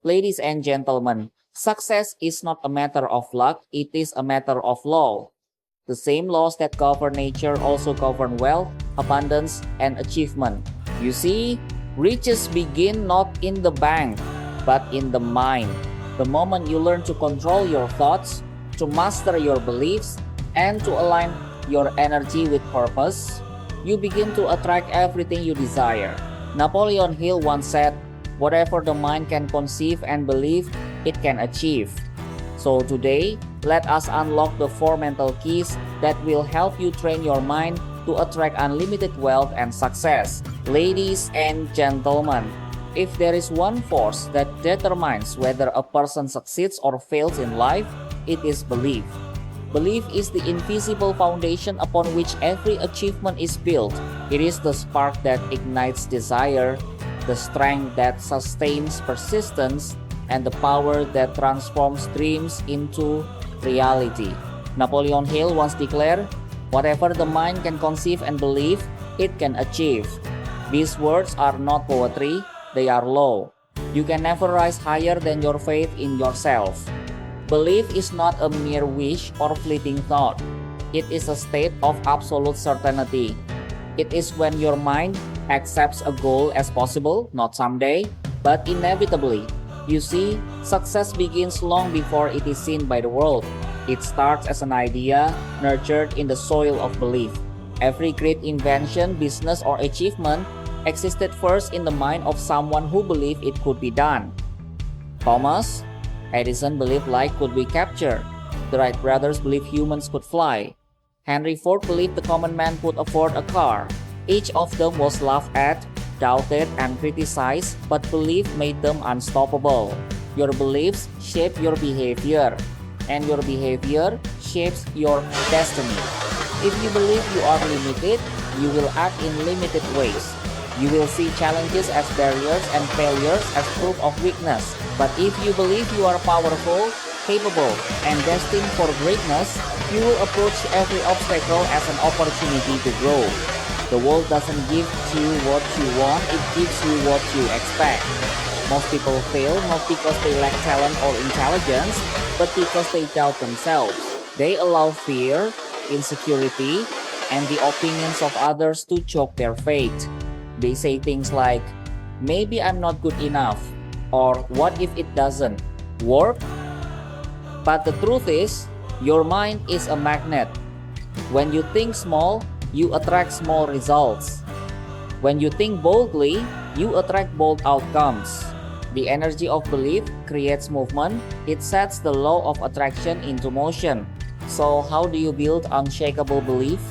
Ladies and gentlemen, success is not a matter of luck, it is a matter of law. The same laws that govern nature also govern wealth, abundance, and achievement. You see, riches begin not in the bank, but in the mind. The moment you learn to control your thoughts, to master your beliefs, and to align your energy with purpose, you begin to attract everything you desire. Napoleon Hill once said, "Whatever the mind can conceive and believe, it can achieve." So today, let us unlock the 4 mental keys that will help you train your mind to attract unlimited wealth and success. Ladies and gentlemen, if there is one force that determines whether a person succeeds or fails in life, it is belief. Belief is the invisible foundation upon which every achievement is built. It is the spark that ignites desire, the strength that sustains persistence, and the power that transforms dreams into reality. Napoleon Hill once declared, "Whatever the mind can conceive and believe, it can achieve." These words are not poetry, they are law. You can never rise higher than your faith in yourself. Belief is not a mere wish or fleeting thought. It is a state of absolute certainty. It is when your mind accepts a goal as possible, not someday, but inevitably. You see, success begins long before it is seen by the world. It starts as an idea, nurtured in the soil of belief. Every great invention, business, or achievement existed first in the mind of someone who believed it could be done. Thomas Edison believed light could be captured. The Wright brothers believed humans could fly. Henry Ford believed the common man could afford a car. Each of them was laughed at, doubted, and criticized, but belief made them unstoppable. Your beliefs shape your behavior, and your behavior shapes your destiny. If you believe you are limited, you will act in limited ways. You will see challenges as barriers and failures as proof of weakness. But if you believe you are powerful, capable, and destined for greatness, you will approach every obstacle as an opportunity to grow. The world doesn't give you what you want, it gives you what you expect. Most people fail not because they lack talent or intelligence, but because they doubt themselves. They allow fear, insecurity, and the opinions of others to choke their faith. They say things like, "Maybe I'm not good enough," or "What if it doesn't work?" But the truth is, your mind is a magnet. When you think small, you attract small results. When you think boldly, you attract bold outcomes. The energy of belief creates movement. It sets the law of attraction into motion. So how do you build unshakable belief?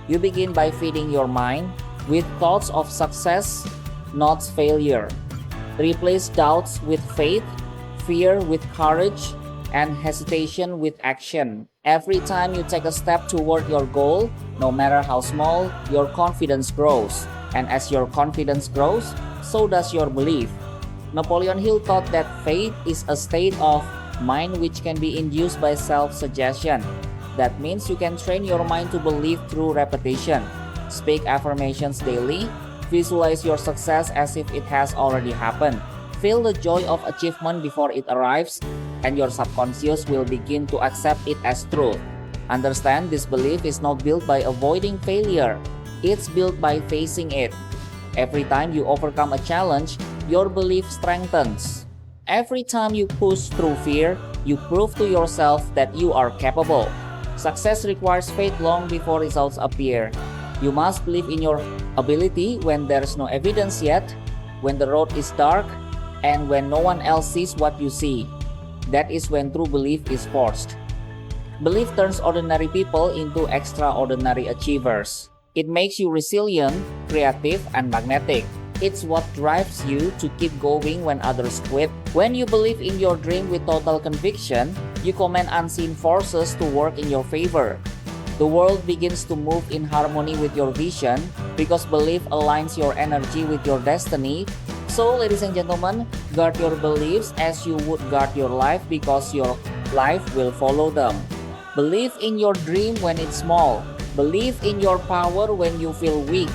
You begin by feeding your mind with thoughts of success, not failure. Replace doubts with faith, fear with courage, and hesitation with action. Every time you take a step toward your goal, no matter how small, your confidence grows. And as your confidence grows, so does your belief. Napoleon Hill taught that faith is a state of mind which can be induced by self-suggestion. That means you can train your mind to believe through repetition. Speak affirmations daily. Visualize your success as if it has already happened. Feel the joy of achievement before it arrives, and your subconscious will begin to accept it as truth. Understand, this belief is not built by avoiding failure. It's built by facing it. Every time you overcome a challenge, your belief strengthens. Every time you push through fear, you prove to yourself that you are capable. Success requires faith long before results appear. You must believe in your ability when there is no evidence yet, when the road is dark, and when no one else sees what you see. That is when true belief is forged. Belief turns ordinary people into extraordinary achievers. It makes you resilient, creative, and magnetic. It's what drives you to keep going when others quit. When you believe in your dream with total conviction, you command unseen forces to work in your favor. The world begins to move in harmony with your vision because belief aligns your energy with your destiny. So, ladies and gentlemen, guard your beliefs as you would guard your life because your life will follow them. Believe in your dream when it's small. Believe in your power when you feel weak.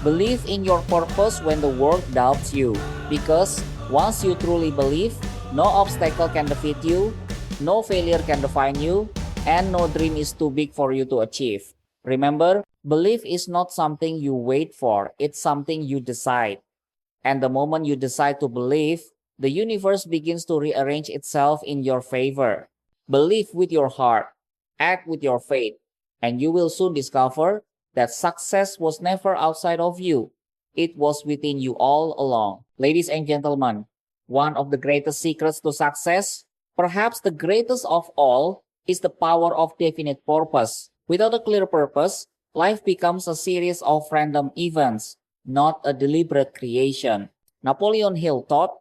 Believe in your purpose when the world doubts you. Because once you truly believe, No obstacle can defeat you, no failure can define you, and no dream is too big for you to achieve. Remember, belief is not something you wait for, it's something you decide. And the moment you decide to believe, the universe begins to rearrange itself in your favor. Believe with your heart, act with your faith, and you will soon discover that success was never outside of you. It was within you all along. Ladies and gentlemen, one of the greatest secrets to success, perhaps the greatest of all, is the power of definite purpose. Without a clear purpose, life becomes a series of random events, not a deliberate creation. Napoleon Hill taught,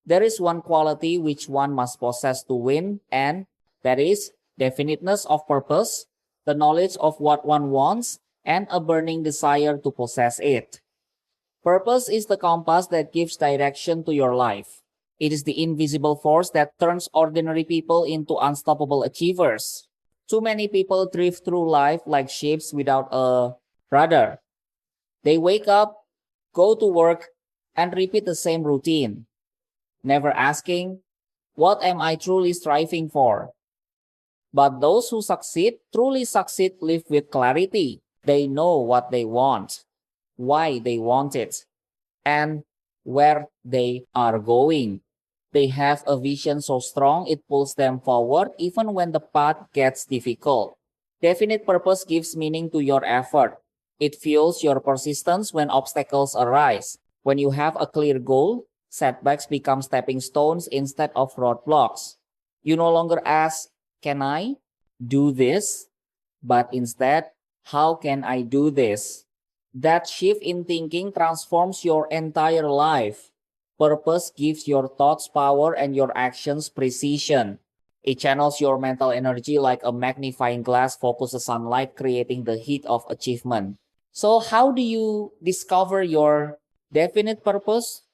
there is one quality which one must possess to win, and that is definiteness of purpose, the knowledge of what one wants, and a burning desire to possess it. Purpose is the compass that gives direction to your life. It is the invisible force that turns ordinary people into unstoppable achievers. Too many people drift through life like ships without a rudder. They wake up, go to work, and repeat the same routine, never asking, what am I truly striving for? But those who succeed, truly succeed, live with clarity. They know what they want, why they want it, and where they are going. They have a vision so strong it pulls them forward even when the path gets difficult. Definite purpose gives meaning to your effort. It fuels your persistence when obstacles arise. When you have a clear goal, setbacks become stepping stones instead of roadblocks. You no longer ask, can I do this? But instead, how can I do this? That shift in thinking transforms your entire life. Purpose gives your thoughts power and your actions precision. It channels your mental energy like a magnifying glass focuses sunlight, creating the heat of achievement. So, how do you discover your definite purpose?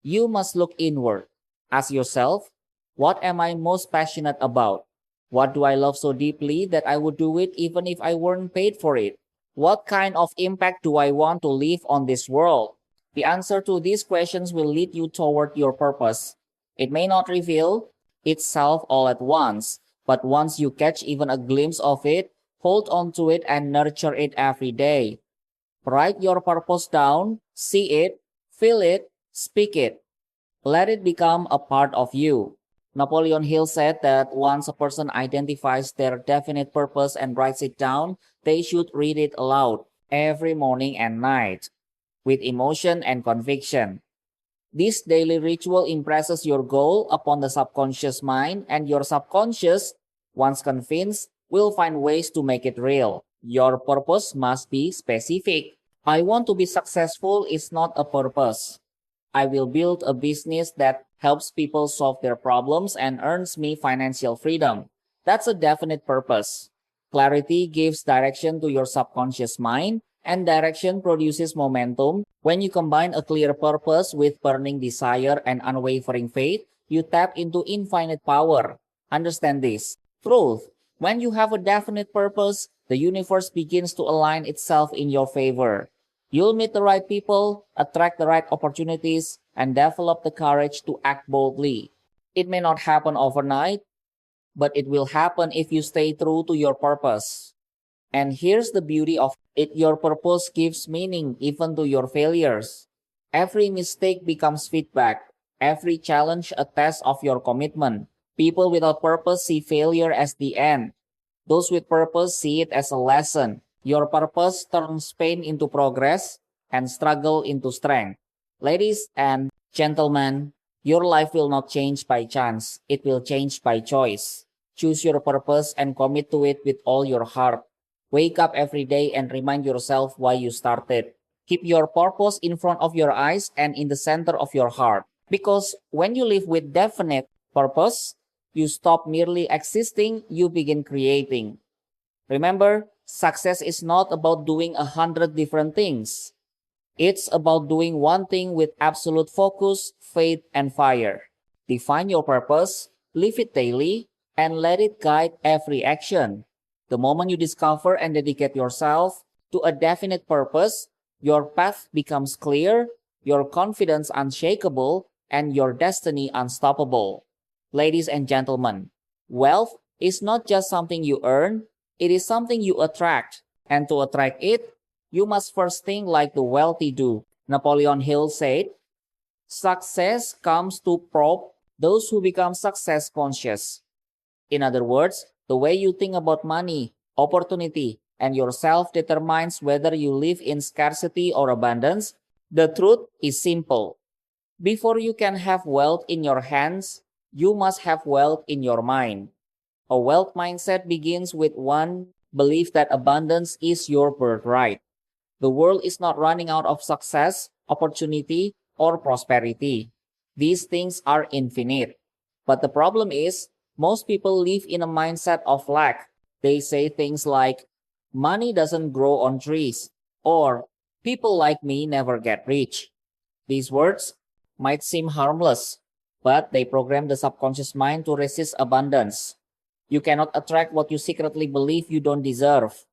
You must look inward. Ask yourself, what am I most passionate about? What do I love so deeply that I would do it even if I weren't paid for it? What kind of impact do I want to leave on this world? The answer to these questions will lead you toward your purpose. It may not reveal itself all at once, but once you catch even a glimpse of it, hold on to it and nurture it every day. Write your purpose down, see it, feel it, speak it. Let it become a part of you. Napoleon Hill said that once a person identifies their definite purpose and writes it down, they should read it aloud every morning and night with emotion and conviction. This daily ritual impresses your goal upon the subconscious mind, and your subconscious, once convinced, will find ways to make it real. Your purpose must be specific. I want to be successful is not a purpose. I will build a business that helps people solve their problems and earns me financial freedom. That's a definite purpose. Clarity gives direction to your subconscious mind, and direction produces momentum. When you combine a clear purpose with burning desire and unwavering faith, you tap into infinite power. Understand this. Truth. When you have a definite purpose, the universe begins to align itself in your favor. You'll meet the right people, attract the right opportunities, and develop the courage to act boldly. It may not happen overnight, but it will happen if you stay true to your purpose. And here's the beauty of it, your purpose gives meaning even to your failures. Every mistake becomes feedback, every challenge a test of your commitment. People without purpose see failure as the end. Those with purpose see it as a lesson. Your purpose turns pain into progress and struggle into strength. Ladies and gentlemen, your life will not change by chance. It will change by choice. Choose your purpose and commit to it with all your heart. Wake up every day and remind yourself why you started. Keep your purpose in front of your eyes and in the center of your heart. Because when you live with definite purpose, you stop merely existing, you begin creating. Remember, success is not about doing 100 different things. It's about doing one thing with absolute focus, faith, and fire. Define your purpose, live it daily, and let it guide every action. The moment you discover and dedicate yourself to a definite purpose, your path becomes clear, your confidence unshakable, and your destiny unstoppable. Ladies and gentlemen, wealth is not just something you earn, it is something you attract. And to attract it, you must first think like the wealthy do. Napoleon Hill said, success comes to probe those who become success conscious. In other words, the way you think about money, opportunity, and yourself determines whether you live in scarcity or abundance. The truth is simple. Before you can have wealth in your hands, you must have wealth in your mind. A wealth mindset begins with one belief that abundance is your birthright. The world is not running out of success, opportunity, or prosperity. These things are infinite. But the problem is, most people live in a mindset of lack. They say things like, money doesn't grow on trees, or people like me never get rich. These words might seem harmless, but they program the subconscious mind to resist abundance. You cannot attract what you secretly believe you don't deserve.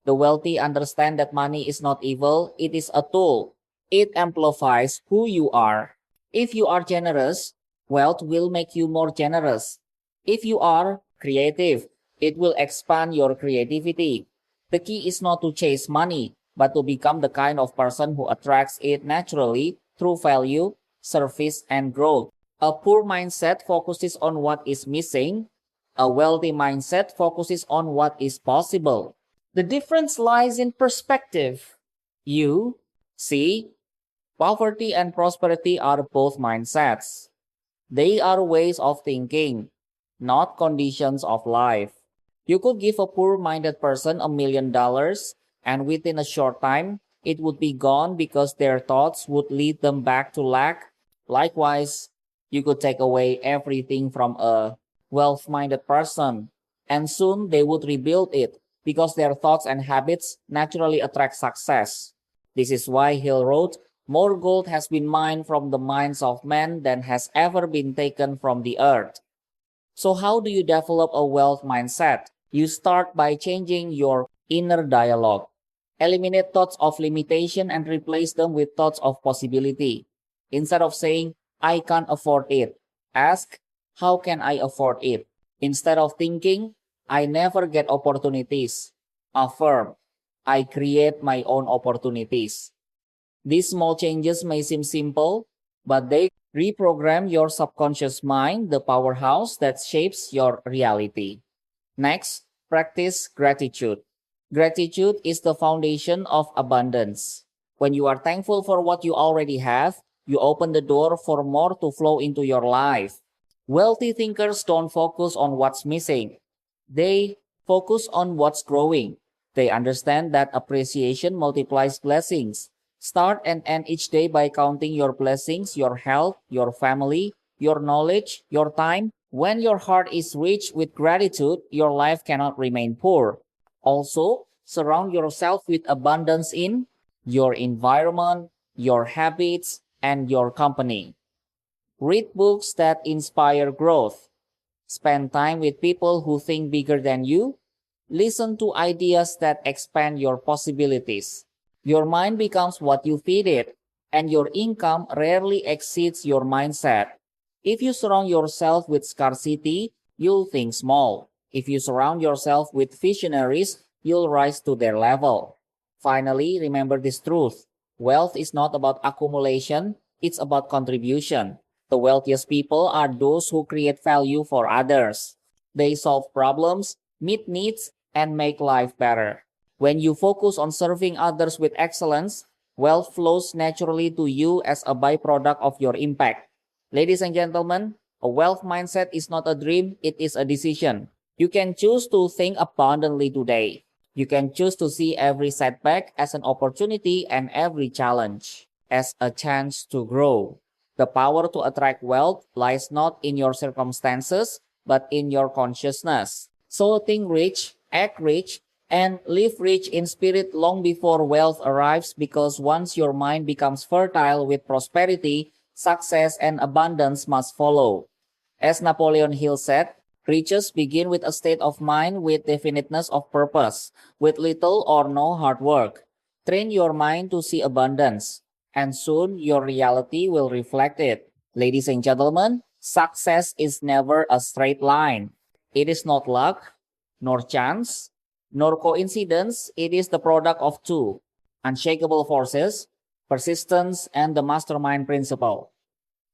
The wealthy understand that money is not evil, it is a tool. It amplifies who you are. If you are generous, wealth will make you more generous. If you are creative, it will expand your creativity. The key is not to chase money, but to become the kind of person who attracts it naturally through value, service, and growth. A poor mindset focuses on what is missing. A wealthy mindset focuses on what is possible. The difference lies in perspective. You see, poverty and prosperity are both mindsets. They are ways of thinking, not conditions of life. You could give a poor-minded person $1 million, and within a short time, it would be gone because their thoughts would lead them back to lack. Likewise, you could take away everything from a wealth-minded person, and soon they would rebuild it because their thoughts and habits naturally attract success. This is why Hill wrote, more gold has been mined from the mines of men than has ever been taken from the earth. So how do you develop a wealth mindset? You start by changing your inner dialogue. Eliminate thoughts of limitation and replace them with thoughts of possibility. Instead of saying, I can't afford it, ask, how can I afford it? Instead of thinking, I never get opportunities, affirm, I create my own opportunities. These small changes may seem simple, but they reprogram your subconscious mind, the powerhouse that shapes your reality. Next, practice gratitude. Gratitude is the foundation of abundance. When you are thankful for what you already have, you open the door for more to flow into your life. Wealthy thinkers don't focus on what's missing. They focus on what's growing. They understand that appreciation multiplies blessings. Start and end each day by counting your blessings, your health, your family, your knowledge, your time. When your heart is rich with gratitude, your life cannot remain poor. Also, surround yourself with abundance in your environment, your habits, and your company. Read books that inspire growth. Spend time with people who think bigger than you. Listen to ideas that expand your possibilities. Your mind becomes what you feed it, and your income rarely exceeds your mindset. If you surround yourself with scarcity, you'll think small. If you surround yourself with visionaries, you'll rise to their level. Finally, remember this truth. Wealth is not about accumulation, it's about contribution. The wealthiest people are those who create value for others. They solve problems, meet needs, and make life better. When you focus on serving others with excellence, wealth flows naturally to you as a byproduct of your impact. Ladies and gentlemen, a wealth mindset is not a dream, it is a decision. You can choose to think abundantly today. You can choose to see every setback as an opportunity and every challenge as a chance to grow. The power to attract wealth lies not in your circumstances, but in your consciousness. So think rich, act rich, and live rich in spirit long before wealth arrives, because once your mind becomes fertile with prosperity, success and abundance must follow. As Napoleon Hill said, riches begin with a state of mind with definiteness of purpose, with little or no hard work. Train your mind to see abundance, and soon your reality will reflect it. Ladies and gentlemen, Success is never a straight line. It is not luck, nor chance, nor coincidence. It is the product of two unshakable forces, persistence and the mastermind principle.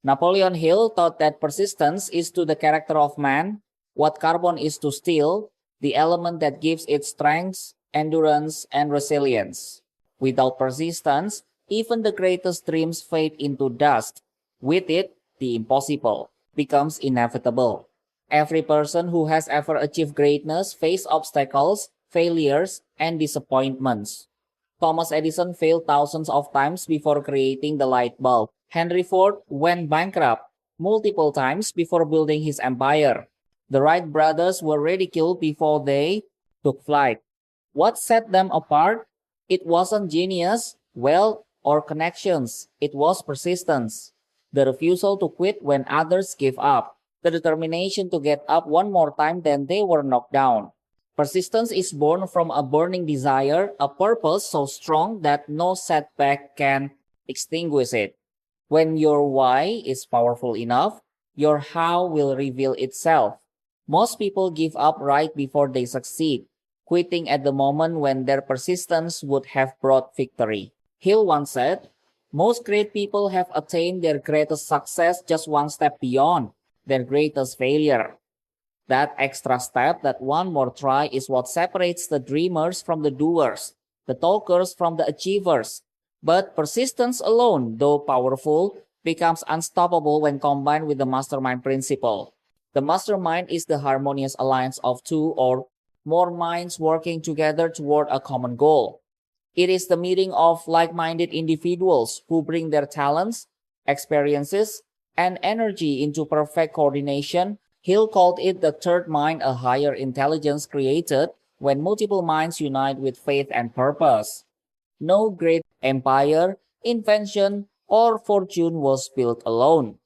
Napoleon Hill thought that persistence is to the character of man what carbon is to steel, the element that gives it strength, endurance, and resilience. Without persistence, even the greatest dreams fade into dust. With it, the impossible becomes inevitable. Every person who has ever achieved greatness faced obstacles, failures, and disappointments. Thomas Edison failed thousands of times before creating the light bulb. Henry Ford went bankrupt multiple times before building his empire. The Wright brothers were ridiculed before they took flight. What set them apart? It wasn't genius, wealth, or connections. It was persistence. The refusal to quit when others gave up. The determination to get up one more time than they were knocked down. Persistence is born from a burning desire, a purpose so strong that no setback can extinguish it. When your why is powerful enough, your how will reveal itself. Most people give up right before they succeed, quitting at the moment when their persistence would have brought victory. Hill once said, "Most great people have attained their greatest success just one step beyond their greatest failure." That extra step, that one more try, is what separates the dreamers from the doers, the talkers from the achievers. But persistence alone, though powerful, becomes unstoppable when combined with the mastermind principle. The mastermind is the harmonious alliance of two or more minds working together toward a common goal. It is the meeting of like-minded individuals who bring their talents, experiences, and energy into perfect coordination. Hill called it the third mind, a higher intelligence created when multiple minds unite with faith and purpose. No great empire, invention, or fortune was built alone.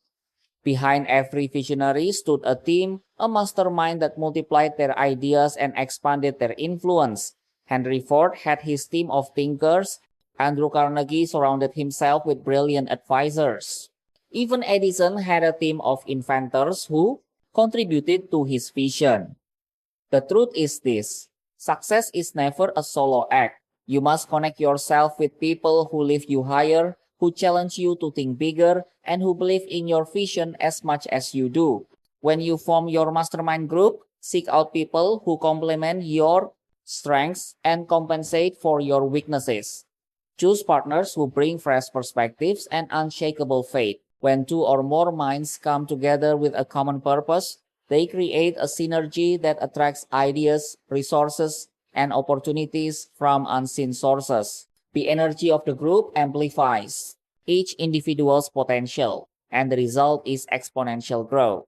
Behind every visionary stood a team, a mastermind that multiplied their ideas and expanded their influence. Henry Ford had his team of thinkers. Andrew Carnegie surrounded himself with brilliant advisors. Even Edison had a team of inventors who contributed to his vision. The truth is this: success is never a solo act. You must connect yourself with people who lift you higher, who challenge you to think bigger, and who believe in your vision as much as you do. When you form your mastermind group, seek out people who complement your strengths and compensate for your weaknesses. Choose partners who bring fresh perspectives and unshakable faith. When two or more minds come together with a common purpose, they create a synergy that attracts ideas, resources, and opportunities from unseen sources. The energy of the group amplifies each individual's potential, and the result is exponential growth.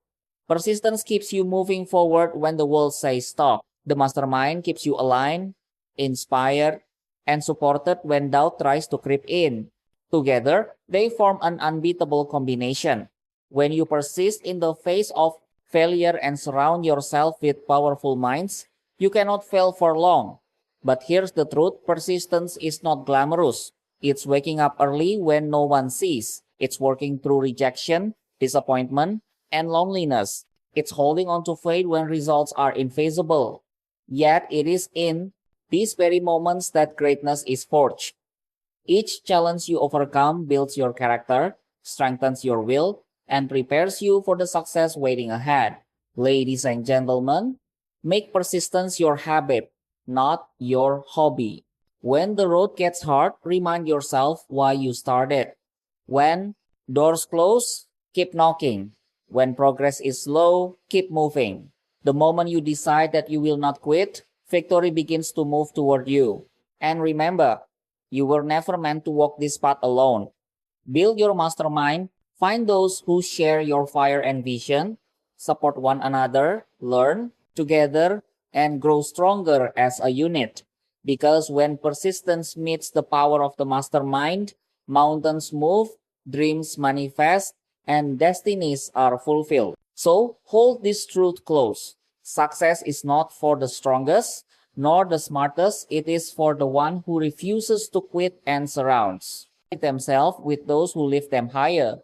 Persistence keeps you moving forward when the world says stop. The mastermind keeps you aligned, inspired, and supported when doubt tries to creep in. Together, they form an unbeatable combination. When you persist in the face of failure and surround yourself with powerful minds, you cannot fail for long. But here's the truth: persistence is not glamorous. It's waking up early when no one sees. It's working through rejection, disappointment, and loneliness. It's holding on to faith when results are invisible. Yet it is in these very moments that greatness is forged. Each challenge you overcome builds your character, strengthens your will, and prepares you for the success waiting ahead. Ladies and gentlemen, make persistence your habit, not your hobby. When the road gets hard, remind yourself why you started. When doors close, keep knocking. When progress is slow, keep moving. The moment you decide that you will not quit, victory begins to move toward you. And remember, you were never meant to walk this path alone. Build your mastermind, find those who share your fire and vision, support one another, learn together, and grow stronger as a unit. Because when persistence meets the power of the mastermind, mountains move, dreams manifest, and destinies are fulfilled. So hold this truth close. Success is not for the strongest, nor the smartest. It is for the one who refuses to quit and surrounds themselves with those who lift them higher.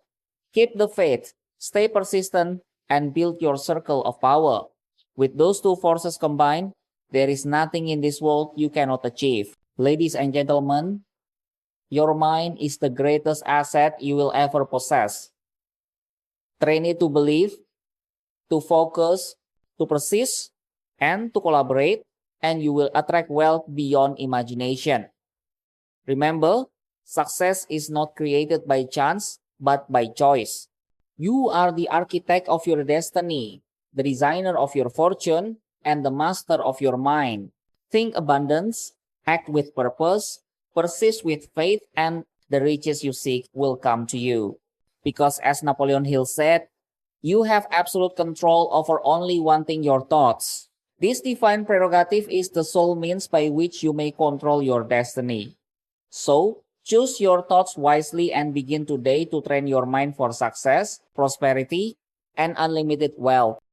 Keep the faith, stay persistent, and build your circle of power. With those two forces combined, there is nothing in this world you cannot achieve. Ladies and gentlemen, your mind is the greatest asset you will ever possess. Train it to believe, to focus, to persist, and to collaborate, and you will attract wealth beyond imagination. Remember, success is not created by chance, but by choice. You are the architect of your destiny, the designer of your fortune, and the master of your mind. Think abundance, act with purpose, persist with faith, and the riches you seek will come to you. Because as Napoleon Hill said, you have absolute control over only one thing, your thoughts. This divine prerogative is the sole means by which you may control your destiny. So, choose your thoughts wisely and begin today to train your mind for success, prosperity, and unlimited wealth.